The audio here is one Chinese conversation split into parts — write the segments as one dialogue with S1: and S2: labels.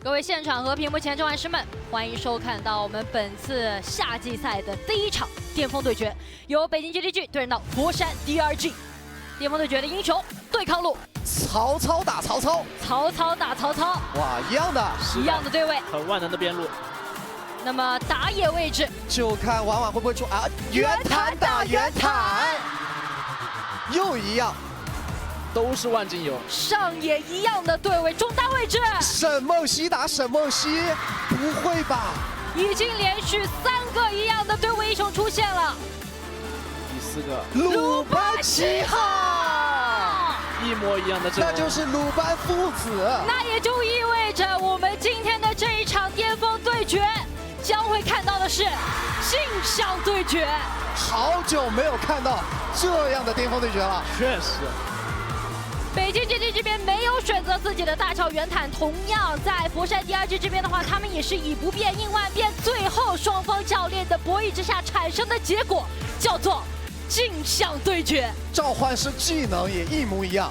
S1: 各位现场和屏幕前召唤师们，欢迎收看到我们本次夏季赛的第一场巅峰对决，由北京 GDG 对阵到佛山 DRG。巅峰对决的英雄对抗路，
S2: 曹操打曹操，
S1: 曹操打曹操，
S2: 哇，一样的，
S1: 一样的对位，
S3: 很万能的边路。
S1: 那么打野位置，
S2: 就看婉婉会不会出啊，圆坦打圆坦，又一样。
S3: 都是万金油，
S1: 上野一样的对位，中单位置，
S2: 沈梦溪打沈梦溪，不会吧？
S1: 已经连续3个一样的对位英雄出现了。
S3: 第4个
S2: 鲁班7号，
S3: 一模一样的阵容，
S2: 那就是鲁班父子。
S1: 那也就意味着我们今天的这一场巅峰对决将会看到的是镜像对决。
S2: 好久没有看到这样的巅峰对决了，
S3: 确实。
S1: 北京 GG 这边没有选择自己的大乔圆坦，同样在佛山 DRG 这边的话，他们也是以不变应万变，最后双方教练的博弈之下产生的结果叫做镜像对决。
S2: 召唤师技能也一模一样。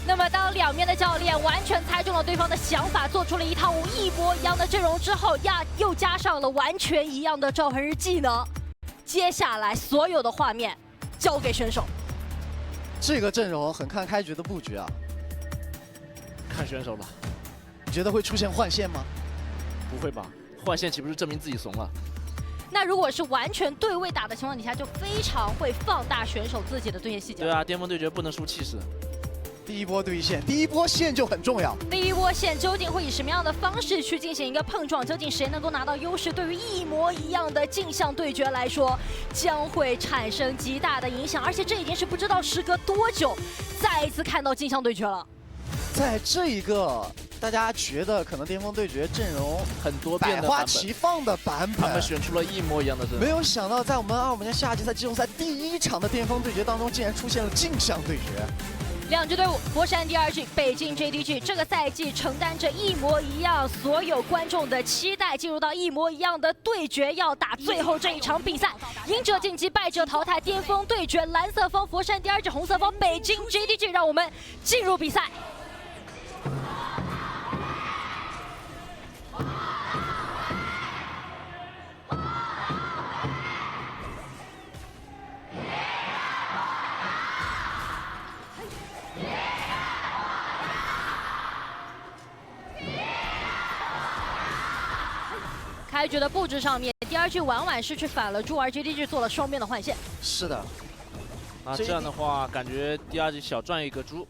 S1: 那么当两面的教练完全猜中了对方的想法，做出了一套一模一样的阵容之后，又加上了完全一样的召唤师技能，接下来所有的画面交给选手。
S2: 这个阵容很看开局的布局啊，
S3: 看选手了。
S2: 你觉得会出现换线吗？
S3: 不会吧？换线岂不是证明自己怂了？
S1: 那如果是完全对位打的情况底下，就非常会放大选手自己的对线细节。
S3: 对啊，巅峰对决不能输气势。
S2: 第一波对线，第一波线就很重要。
S1: 第一波线究竟会以什么样的方式去进行一个碰撞？究竟谁能够拿到优势？对于一模一样的镜像对决来说，将会产生极大的影响。而且这已经是不知道时隔多久，再一次看到镜像对决了。
S2: 在这一个大家觉得可能巅峰对决阵容
S3: 很多变
S2: 百花
S3: 的版本，
S2: 齐放的版本，
S3: 他们选出了一模一样的阵容。
S2: 没有想到在我们25年夏季赛季中赛第1场的巅峰对决当中，竟然出现了镜像对决。
S1: 两支队伍，佛山 DRG、北京 JDG， 这个赛季承担着一模一样所有观众的期待，进入到一模一样的对决，要打最后这一场比赛，赢者晋级，败者淘汰，巅峰对决，蓝色方佛山 DRG， 红色方北京 JDG， 让我们进入比赛。 开局的布置上面，DRG 婉婉是去反了猪，而 GDG 做了双边的换线。
S2: 是的，
S3: 那这样的话，感觉第2局小赚一个猪。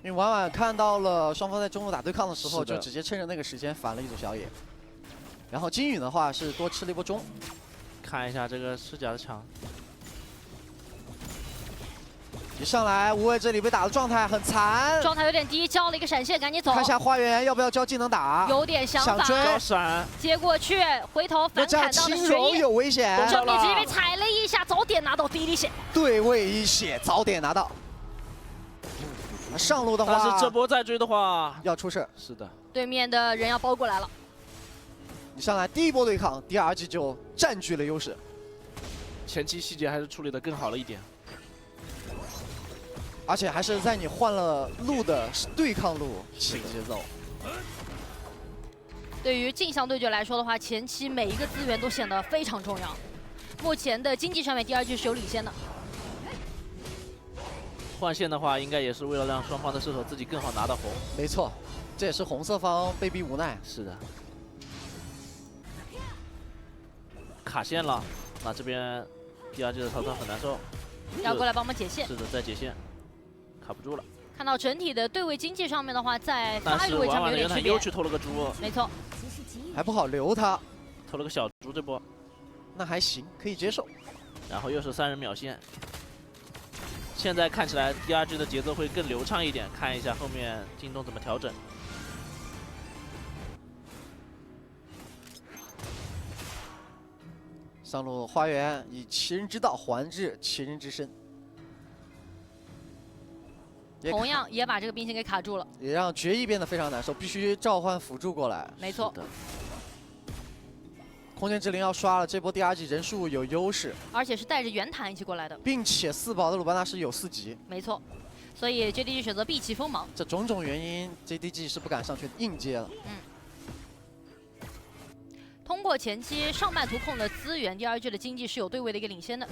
S2: 因为婉婉看到了双方在中路打对抗的时候，
S3: 是的
S2: 就直接趁着那个时间反了一组小野。然后金宇的话是多吃了一波中，
S3: 看一下这个赤甲的墙，
S2: 一上来无畏这里被打的状态很惨，
S1: 状态有点低，交了一个闪现，赶紧走。
S2: 看一下花园要不要交技能打，
S1: 有点想法，
S2: 想追
S3: 招闪，
S1: 接过去，回头反
S2: 那这样
S1: 砍到了
S2: 轻
S1: 水野，
S2: 柔有危险，
S1: 正面直接被踩了一下，早点拿到第一滴血。
S2: 对位一血，早点拿到。上路的话，
S3: 但是这波再追的话
S2: 要出事。
S3: 是的，
S1: 对面的人要包过来了，
S2: 你上来第一波对抗，第2局就占据了优势。
S3: 前期细节还是处理的更好了一点。
S2: 而且还是在你换了路的对抗路起节奏。
S1: 对于镜像对决来说的话，前期每一个资源都显得非常重要。目前的经济上面，DRG是有领先的。
S3: 换线的话，应该也是为了让双方的射手自己更好拿到红。
S2: 没错，这也是红色方被逼无奈。
S3: 是的，卡线了，那这边DRG的曹操很难受。
S1: 要过来帮忙解线。
S3: 是的，在解线，卡不住了。
S1: 看到整体的对位经济上面的话，在
S3: 但是
S1: 发育位上
S3: 婉婉的
S1: 面有点区别。
S3: 圆坦又去偷了个猪，
S1: 没错，
S2: 还不好留他，
S3: 偷了个小猪这波，
S2: 那还行，可以接受。
S3: 然后又是3人秒线。现在看起来 DRG 的节奏会更流畅一点，看一下后面京东怎么调整。
S2: 上路花园以其人之道还治其人之身，
S1: 同样也把这个兵线给卡住了。
S2: 也让决议变得非常难受，必须召唤辅助过来。
S1: 没错，
S2: 空间之灵要刷了，这波第2局人数有优势，
S1: 而且是带着圆坦一起过来的。
S2: 并且4宝的鲁班纳是有4级。
S1: 没错，所以 JDG 选择避其锋芒。
S2: 这种种原因，JDG 是不敢上去硬接了。
S1: 通过前期上半图控的资源，DRG 的经济是有对位的一个领先的，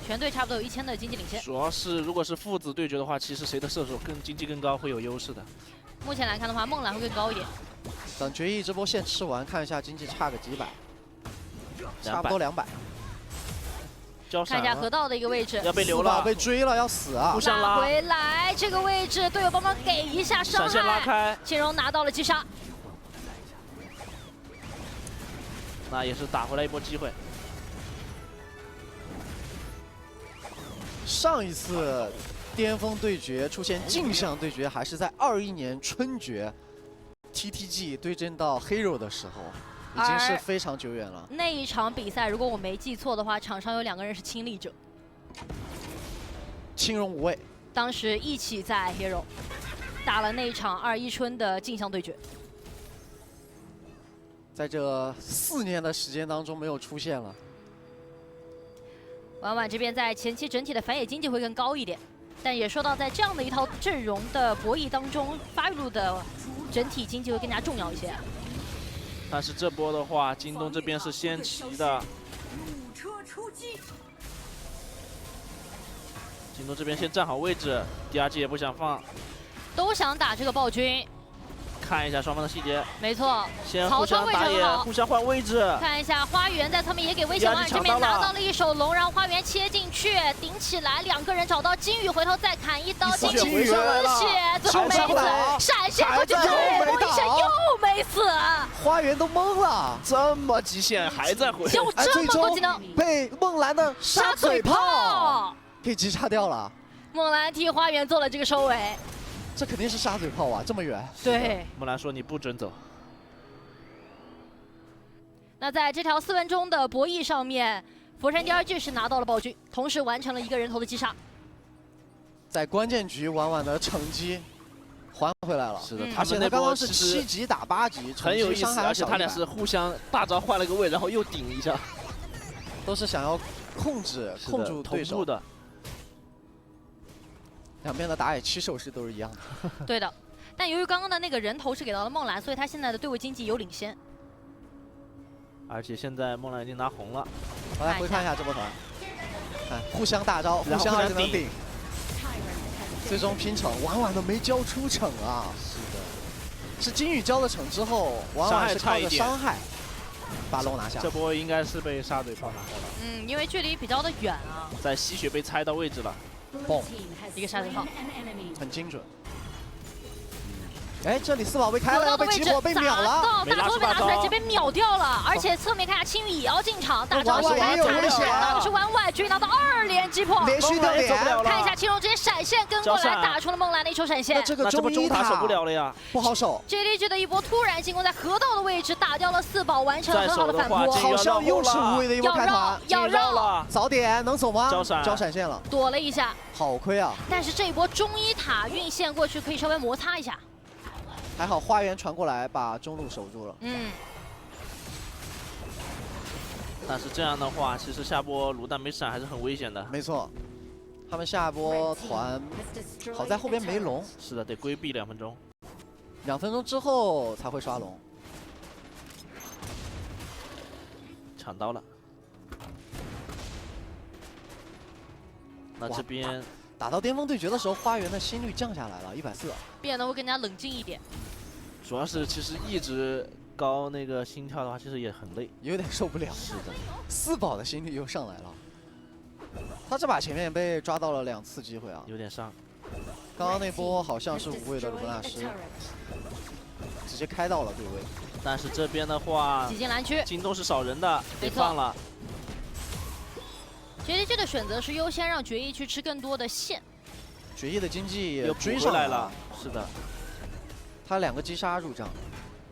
S1: 全队差不多有1000的经济领先。
S3: 主要是如果是父子对决的话，其实谁的射手更经济更高会有优势的。
S1: 目前来看的话，梦蓝会更高一点。
S2: 等决议这波线吃完，看一下经济差个几百，差不多200。
S1: 看一下河道的一个位置，
S3: 要被留了，
S2: 被追了，要死啊！
S3: 互相拉
S1: 回来，这个位置队友帮忙给一下伤害，
S3: 闪现拉开，
S1: 金荣拿到了击杀。
S3: 那也是打回来一波机会。
S2: 上一次巅峰对决出现镜像对决，还是在21年春决 ，TTG 对阵到 Hero 的时候，已经是非常久远了。
S1: 那一场比赛，如果我没记错的话，场上有2个人是亲历者，
S2: 青龙无畏，
S1: 当时一起在 Hero 打了那一场21春的镜像对决。
S2: 在这4年的时间当中没有出现了。
S1: 婉婉这边在前期整体的反野经济会更高一点，但也说到在这样的一套阵容的博弈当中，发育路的整体经济会更加重要一些。
S3: 但是这波的话，京东这边是先骑的。京东这边先站好位置，DRG 也不想放，
S1: 都想打这个暴君。
S3: 看一下双方的细节，
S1: 没错，
S3: 先互相打野，互相换位置。
S1: 看一下花园在侧面也给威胁，王这边拿到了一手龙，然后花园切进去，顶起来，2个人找到金宇，回头再砍一刀，金宇止血，最后没死，闪现过去，最后一闪又没死，
S2: 花园都懵了，
S3: 这么极限还在回，
S1: 有这么多技能，
S2: 被梦蓝的杀嘴炮给击杀掉了。
S1: 梦蓝替花园做了这个收尾。
S2: 这肯定是杀嘴炮啊，这么远。
S1: 对，
S3: 木兰说你不准走。
S1: 那在这条4分钟的博弈上面，佛山DRG是拿到了暴君，同时完成了1个人头的击杀。
S2: 在关键局，婉婉的成绩还回来了。
S3: 是的，
S2: 他们那刚刚是7级打8级，
S3: 很有意思，而且他俩是互相大招换了个位，然后又顶一下，
S2: 都是想要控住对手
S3: 的。
S2: 两边的打野起手式都是一样的。
S1: 对的，但由于刚刚的那个人头是给到了梦蓝，所以他现在的对位经济有领先。
S3: 而且现在梦蓝已经拿红了。
S2: 我来回看一下这波团，看互相大招，互相2技能顶，最终拼惩，婉婉都没交出惩啊。是的，是金宇交了惩之后，婉婉是靠着伤害把龙拿下。
S3: 这波应该是被杀嘴炮拿下了。
S1: 因为距离比较的远啊。
S3: 在吸血被猜到位置了。
S2: 嘣，
S1: 一个杀嘴炮，
S2: 很精准。哎，这里4宝被开了，要被起火被秒了，
S1: 大招被拿出来，直接被秒掉了。而且侧面看下青羽也要进场，大招是完惨的，看到的是婉婉，追拿到2连击破，
S2: 连续掉脸。
S1: 看一下青龙直接闪现跟过来，打出了梦蓝的一手闪现。
S2: 那这个中
S3: 塔守不了了呀，
S2: 不好守。
S1: JDG 的一波突然进攻，在河道的位置打掉了4宝，完成了很好的反扑。
S2: 好像又是无谓的一波开团，
S1: 要绕，
S2: 早点能走吗？
S3: 交
S2: 闪现了，
S1: 躲了一下，
S2: 好亏啊！
S1: 但是这一波中1塔运线过去，可以稍微摩擦一下。
S2: 还好花园传过来把中路守住了。
S3: 但是这样的话，其实下波卤蛋没闪还是很危险的。
S2: 没错，他们下波团好在后边没龙。
S3: 是的，得规避2分钟。
S2: 2分钟之后才会刷龙。
S3: 抢到了。那这边。
S2: 打到巅峰对决的时候，花园的心率降下来了，140，
S1: 变得会更加冷静一点。
S3: 主要是其实一直高那个心跳的话，其实也很累，
S2: 有点受不了。是的，4宝的心率又上来了。他这把前面被抓到了2次机会啊，
S3: 有点伤。
S2: 刚刚那波好像是无畏的卢纳什，直接开到了对位。
S3: 但是这边的话，
S1: 挤进蓝区，
S3: 京东是少人的，被放了。
S1: JDG 的选择是优先让决议去吃更多的线，
S2: 决议的经济
S3: 又
S2: 追上
S3: 来了，是的，
S2: 他2个击杀入账，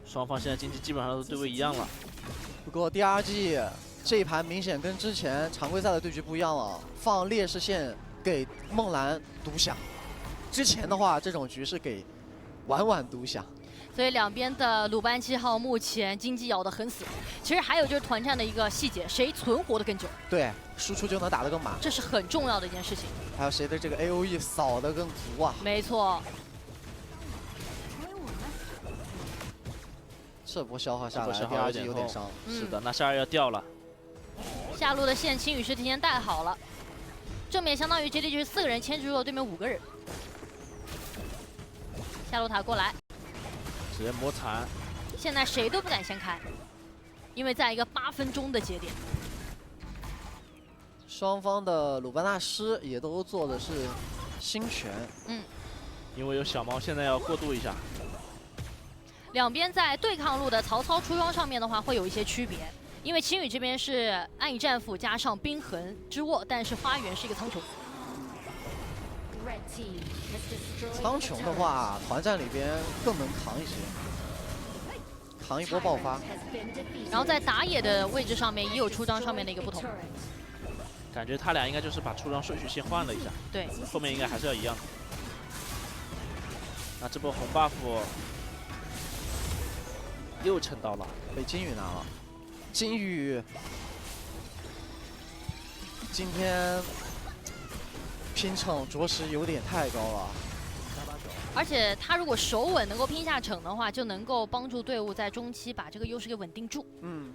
S3: 双方现在经济基本上都对位一样了。
S2: 不过DRG这一盘明显跟之前常规赛的对局不一样了，放劣势线给梦蓝独享，之前的话这种局是给婉婉独享。
S1: 所以两边的鲁班7号目前经济咬得很死。其实还有就是团战的一个细节，谁存活的更久，
S2: 对，输出就能打得更满，
S1: 这是很重要的一件事情。
S2: 还有谁的这个 AOE 扫得更足啊？
S1: 没错，
S2: 这波消耗下来，
S3: 这波消耗
S2: 第二季
S3: 有点
S2: 有点伤。
S3: 是的，那12要掉了。
S1: 下路的线青羽是提前带好了，正面相当于 JD 就是4个人牵制住了对面5个人。下路塔过来，
S3: 直接磨残。
S1: 现在谁都不敢先开，因为在一个8分钟的节点。
S2: 双方的鲁班大师也都做的是新权，
S3: 因为有小猫，现在要过渡一下。
S1: 两边在对抗路的曹操出装上面的话会有一些区别，因为青羽这边是暗影战斧加上冰痕之握，但是花园是一个苍穹。
S2: 苍穹的话，团战里边更能扛一些，扛一波爆发。
S1: 然后在打野的位置上面也有出装上面的一个不同。
S3: 感觉他俩应该就是把出装顺序先换了一下，
S1: 对，
S3: 后面应该还是要一样的。那这波红 buff 又蹭到了，
S2: 被金宇拿了。金宇今天拼场着实有点太高了，
S1: 而且他如果手稳能够拼下场的话，就能够帮助队伍在中期把这个优势给稳定住。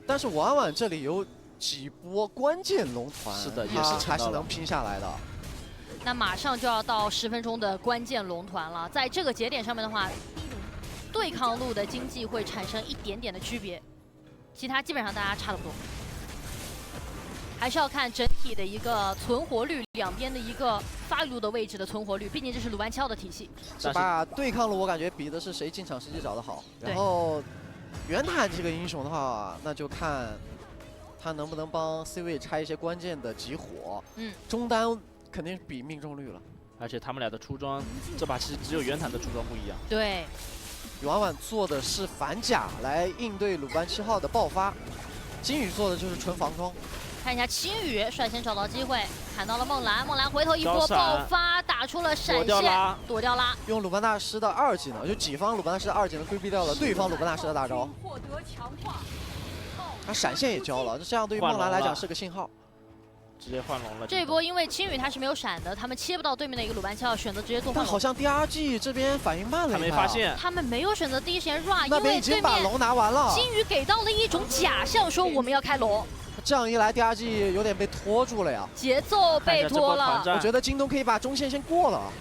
S2: 但是婉婉这里有几波关键龙团，
S3: 是的，也
S2: 他
S3: 是
S2: 还是能拼下来的。
S1: 那马上就要到10分钟的关键龙团了，在这个节点上面的话，对抗路的经济会产生一点点的区别，其他基本上大家差不多。还是要看整体的一个存活率，两边的一个发育路的位置的存活率，毕竟这是鲁班7号的体系。
S2: 这把对抗路我感觉比的是谁进场时机找得好，然后袁坦这个英雄的话，那就看他能不能帮 C 位拆一些关键的集火。中单肯定比命中率了。
S3: 而且他们俩的出装，这把其实只有袁坦的出装不一样。
S1: 对，
S2: 婉婉做的是反甲来应对鲁班7号的爆发，金宇做的就是纯防装。
S1: 看一下青羽率先找到机会，砍到了梦兰，梦兰回头一波爆发，打出了闪现，躲掉啦。
S2: 用鲁班大师的2技能，就己方鲁班大师的2技能规避掉了对方鲁班大师的大招。他闪现也交了，这样对于梦兰来讲是个信号。
S3: 直接换龙了。
S1: 这一波因为青羽他是没有闪的，他们切不到对面的一个鲁班7号，选择直接做换龙。
S2: 但好像 DRG 这边反应慢了，
S3: 他没发现。
S1: 他们没有选择第一时间 run，
S2: 那边已经把龙拿完了。
S1: 金宇给到了一种假象，说我们要开龙。
S2: 这样一来 ，DRG 有点被拖住了呀，
S1: 节奏被拖了。
S2: 我觉得京东可以把中线先过了。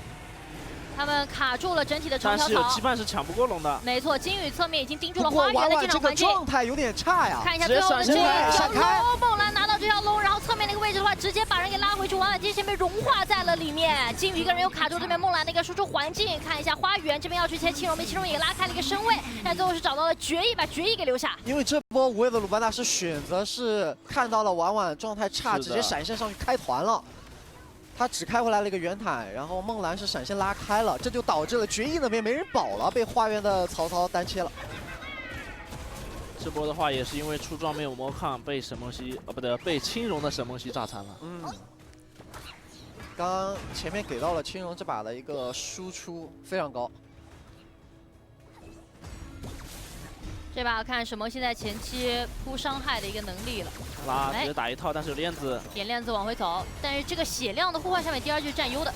S1: 他们卡住了整体的长条草，
S3: 但是有羁绊是抢不过龙的。
S1: 没错，金宇侧面已经盯住了花园的进场环境。
S2: 状态有点差呀。
S1: 看一下最后的这一
S2: 闪开，
S1: 梦兰拿到这条龙，然后侧面那个位置的话，直接把人给拉回去，婉婉金线被融化在了里面。金宇一个人又卡住对面梦兰的一个输出环境。看一下花园这边要去切青龙，被青龙也拉开了一个身位，但最后是找到了决议，把决议给留下。
S2: 因为这波无畏的鲁班大师选择是看到了婉婉状态差，直接闪现上去开团了。他只开回来了一个圆坦，然后梦兰是闪现拉开了，这就导致了决议那边没人保了，被花园的曹操单切了。
S3: 这波的话也是因为出装没有魔抗，被沈梦溪不对，被青龙的沈梦溪炸残了。
S2: 刚刚前面给到了青龙这把的一个输出非常高。
S1: 这把看沈梦溪在前期扑伤害的一个能力了。
S3: 拉直接打一套，但是有链子，
S1: 点链子往回走，但是这个血量的互换上面第2局占优的。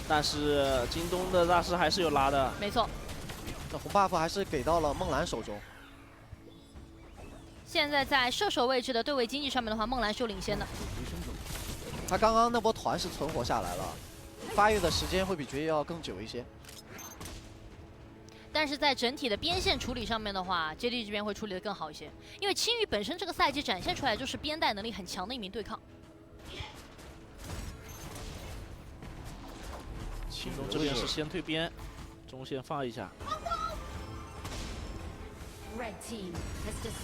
S3: 但是京东的大师还是有拉的。
S1: 没错。
S2: 这红 buff 还是给到了梦兰手中。
S1: 现在在射手位置的对位经济上面的话，梦兰是有领先的。
S2: 他刚刚那波团是存活下来了，发育的时间会比决议要更久一些。
S1: 但是在整体的边线处理上面的话 ，JD 这边会处理得更好一些，因为青羽本身这个赛季展现出来就是边带能力很强的一名对抗。
S3: 青龙这边是先推边，中线放一下。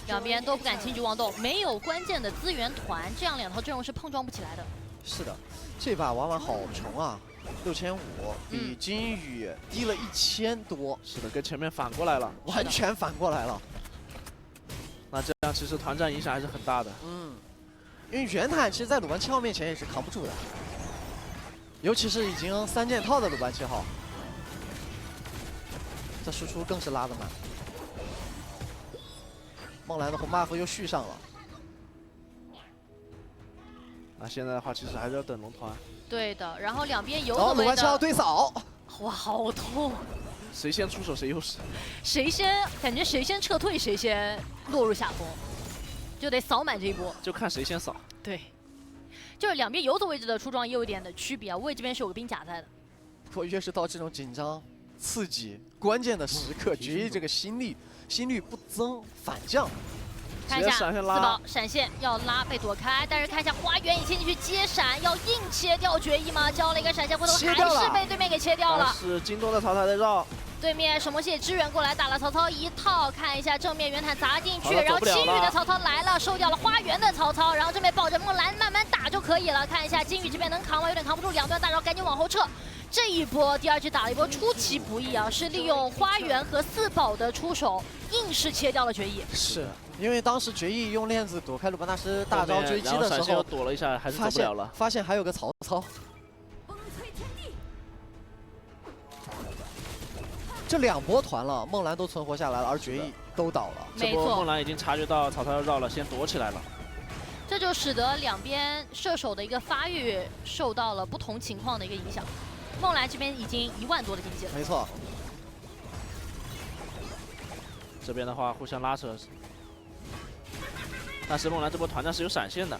S1: 两边都不敢轻举妄动，没有关键的资源团，这样两套阵容是碰撞不起来的。
S2: 是的，这把婉婉好穷啊。6500比金宇低了1000多，
S3: 是的，跟前面反过来了，
S2: 完全反过来了。
S3: 那这样其实团战影响还是很大的。
S2: 因为袁坦其实，在鲁班7号面前也是扛不住的，尤其是已经3件套的鲁班7号，这输出更是拉得满。梦蓝的红 buff 又续上了。
S3: 那现在的话，其实还是要等龙团。
S1: 对的，然后两边游
S2: 然后鲁班7号
S1: 走位的，
S2: 对扫，
S1: 哇，好痛！
S3: 谁先出手谁优势。
S1: 谁先感觉谁先撤退，谁先落入下风，就得扫满这一波。
S3: 就看谁先扫。
S1: 对，就是两边游走位置的出装也有一点的区别啊。无畏这边是有个兵甲在的，
S2: 不过越是到这种紧张、刺激、关键的时刻，决议这个心率不增反降。
S1: 看一下
S3: 闪现拉
S1: 自保闪现要拉被躲开，但是看一下花园也切进去接闪，要硬切掉决议吗？交了一个闪现回头还是被对面给切掉了。
S3: 是京东的曹操在绕。
S1: 对面神魔系支援过来打了曹操一套，看一下正面圆坦砸进去，然后青羽的曹操来了，收掉了花园的曹操，然后这边抱着梦蓝慢慢打就可以了。看一下金羽这边能扛吗？有点扛不住，两段大招赶紧往后撤。这一波第二局打了一波出其不意啊，是利用花园和四宝的出手，硬是切掉了决议。
S2: 是因为当时决议用链子躲开鲁班大师大招追击的时候，
S3: 躲了一下，还是走不了了。
S2: 发现还有个曹操。这两波团了，梦蓝都存活下来了，而决议都倒了。
S1: 没错，
S3: 这波梦蓝已经察觉到曹操要绕了，先躲起来了。
S1: 这就使得两边射手的一个发育受到了不同情况的一个影响。梦蓝这边已经1万多的经济了。
S2: 没错。
S3: 这边的话互相拉扯，但是梦蓝这波团战是有闪现的。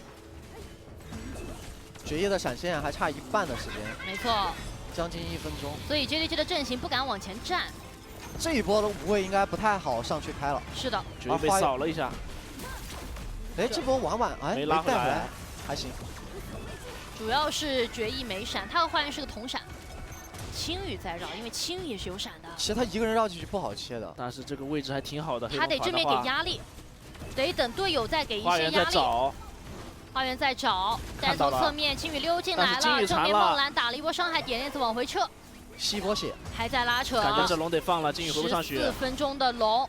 S2: 决议的闪现还差1半的时间。
S1: 没错。
S2: 将近1分钟。
S1: 所以 JDG 的阵型不敢往前站。
S2: 这一波的无畏应该不太好上去开了。
S1: 是的。
S3: 决议被扫了一下。
S2: 哎，这波婉婉哎
S3: 没拉回来，
S2: 还行。
S1: 主要是决议没闪，他和花园是个同闪。青羽在绕，因为青羽也是有闪的。
S2: 其实他一个人绕进去不好切的，
S3: 但是这个位置还挺好的。
S1: 他得正面给压力，得等队友再给一些压力。花园在找，但是从侧面青羽溜进来了，正面梦蓝打了一波伤害，点链子往回撤，
S2: 吸一波血，
S1: 还在拉扯。
S3: 感觉这龙得放了，金羽回不上血。
S1: 14分钟的龙，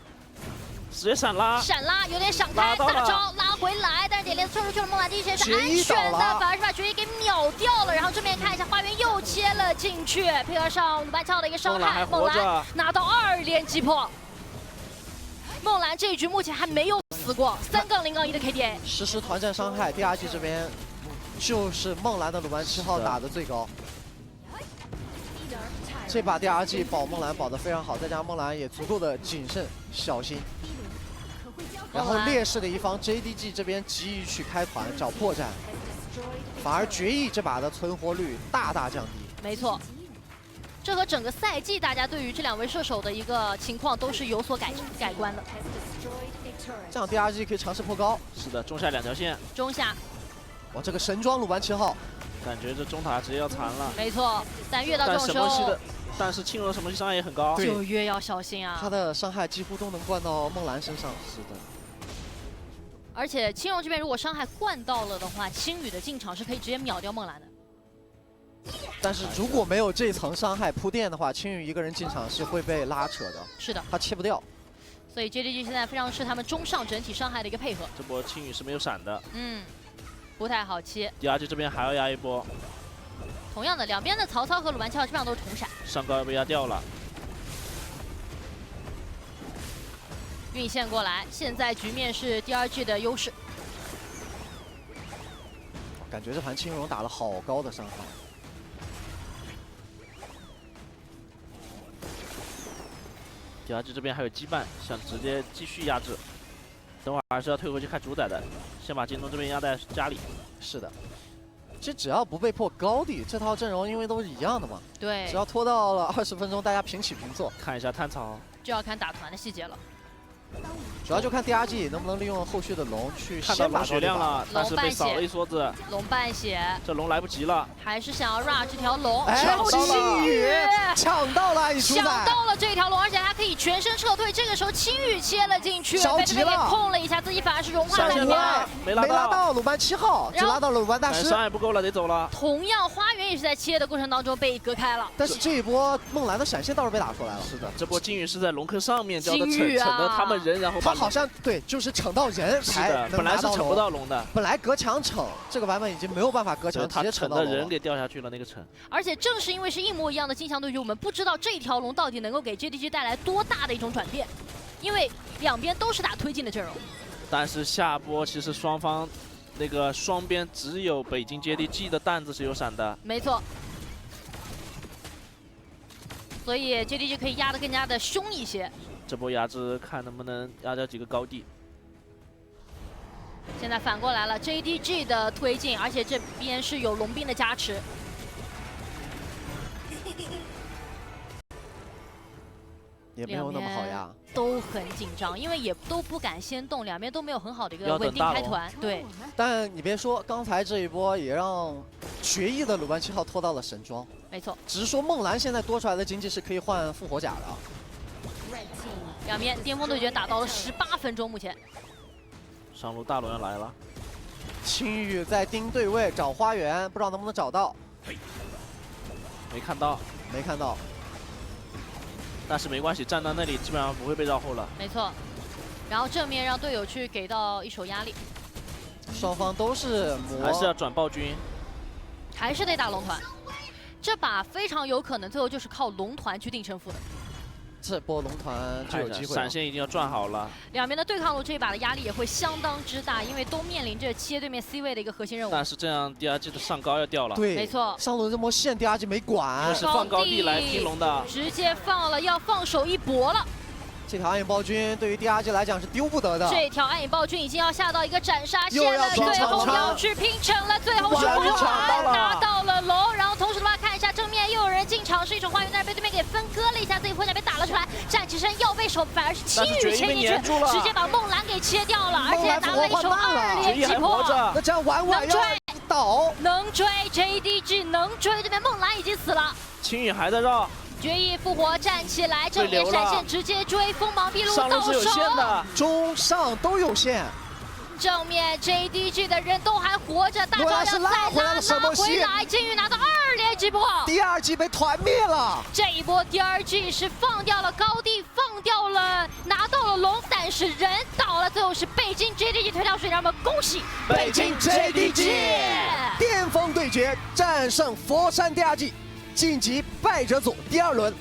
S3: 直接闪拉，
S1: 闪拉有点闪开，大招拉回来，但是点链子撤出去了，梦蓝第一时间是安全的，反而是把决议给秒掉了。然后正面看一下，花园又切了进去，配合上鲁班7号的一个伤害，梦蓝拿到2连击破。梦蓝这一局目前还没有死过，3-0-1的 KDA。
S2: 实施团战伤害，第二季这边就是梦蓝的鲁班7号打的最高。这把第二季保梦蓝保得非常好，再加上梦蓝也足够的谨慎小心。然后劣势的一方 JDG 这边急于去开团找破绽，反而决议这把的存活率大大降低。
S1: 没错。这和整个赛季大家对于这两位射手的一个情况都是有所改观的。
S2: 这样第二季可以尝试破高。
S3: 是的，中下2条线。
S1: 中下。
S2: 哇，这个神装鲁班7号，
S3: 感觉这中塔直接要残了。
S1: 没错，但越到这种时候，
S3: 但是青龙什么伤害也很高，
S1: 就越要小心啊。
S2: 他的伤害几乎都能灌到梦蓝身上。
S3: 是的。
S1: 而且青龙这边如果伤害灌到了的话，青羽的进场是可以直接秒掉梦蓝的。
S2: 但是如果没有这层伤害铺垫的话，青羽一个人进场是会被拉扯的。
S1: 是的，
S2: 他切不掉。
S1: 所以 JDG 现在非常是他们中上整体伤害的一个配合。
S3: 这波青羽是没有闪的，
S1: 不太好切。
S3: 第二季这边还要压一波。
S1: 同样的，两边的曹操和鲁班7号基本上都是同闪。
S3: 上高要被压掉了。
S1: 运线过来，现在局面是第二季的优势。
S2: 感觉这盘青龙打了好高的伤害。
S3: 第二季这边还有羁绊，想直接继续压制，等会儿还是要退回去看主宰的，先把京东这边压在家里。
S2: 是的，其实只要不被迫高地，这套阵容因为都是一样的嘛。
S1: 对。
S2: 只要拖到了20分钟，大家平起平坐。
S3: 看一下探草，
S1: 就要看打团的细节了。
S2: 主要就看第二季能不能利用后续的龙去
S3: 看到龙血量了，但是被扫了一梭子。
S1: 龙半血，
S3: 这龙来不及了，
S1: 还是想要 run 这条龙。
S2: 哎，青羽抢到了，
S1: 抢到了这条龙，而且还可以全身撤退。这个时候青羽切了进去，被这边给控了一下，自己反而是融化了一下，
S3: 没拉
S2: 到鲁班7号，只拉到了鲁班大师，
S3: 伤害不够了，得走了。
S1: 同样，花园也是在切的过程当中被隔开了。
S2: 但是这一波梦蓝的闪现倒是被打出来了。
S3: 是的，这波金羽是在龙坑上面交的惩的他们人，然后
S2: 他好像对，就是惩到人才能拿到龙。
S3: 本来是惩不到龙的，
S2: 本来隔墙惩，这个版本已经没有办法隔墙，直接
S3: 惩的人给掉下去了那个惩。
S1: 而且正是因为是一模一样的镜像对局，我们不知道这条龙到底能够给 JDG 带来多大的一种转变。因为两边都是打推进的阵容。
S3: 但是下波其实双方那个双边只有北京 JDG 的弹子是有闪的，
S1: 没错。所以 JDG 可以压得更加的凶一些。
S3: 这波压制看能不能压掉几个高地。
S1: 现在反过来了 ，JDG 的推进，而且这边是有龙兵的加持。
S2: 也没有那么好压，
S1: 都很紧张，因为也都不敢先动，两边都没有很好的一个
S3: 要等
S1: 稳定开团。对，
S2: 但你别说，刚才这一波也让决议的鲁班7号拖到了神装。
S1: 没错，
S2: 只是说梦蓝现在多出来的经济是可以换复活甲的。
S1: 两边巅峰对决打到了18分钟，目前。
S3: 上路大龙要来了，
S2: 青羽在盯对位找花园，不知道能不能找到。
S3: 没看到，
S2: 没看到。
S3: 但是没关系，站到那里基本上不会被绕后了。
S1: 没错，然后正面让队友去给到一手压力。
S2: 双方都是魔，
S3: 还是要转暴君，
S1: 还是得打龙团。这把非常有可能最后就是靠龙团去定胜负的。
S2: 这波龙团就有机会。
S3: 闪现已经要转好了。
S1: 两边的对抗路这一把的压力也会相当之大，因为都面临着切对面 C 位的一个核心任务。
S3: 但是这样 DRG 的上高要掉了。
S2: 对，
S1: 没错。
S2: 上路这波线 DRG 没管，
S3: 这是放高地来拼龙的，
S1: 直接放了，要放手一搏了。
S2: 这条暗影暴君对于 DRG 来讲是丢不得的。
S1: 这条暗影暴君已经要下到一个斩杀线了，最后要去拼城了，最后是梦蓝拿到了龙，然后同时的话看一下正面又有人进场，是一手花园，但是被对面给分割了一下，自己破甲被打了出来，站起身要被手，反而是青羽切进去，直接把梦蓝给切掉了，而且拿了一手2连击破。
S2: 那这样婉婉要倒，
S1: 能追 JDG 能追，对面梦蓝已经死了，
S3: 青羽还在绕。
S1: 决议复活站起来，正面闪现直接追，锋芒毕露到手，
S2: 中上都有线。
S1: 正面 JDG 的人都还活着，大招要再拉回来，金鱼拿到2连击破。
S2: 第二季被团灭了。
S1: 这一波第二季是放掉了高地，放掉了拿到了龙，但是人倒了，最后是北京 JDG 推到水，让我们恭喜
S2: 北京 JDG 巅峰对决战胜佛山第二季。晋级败者组第2轮。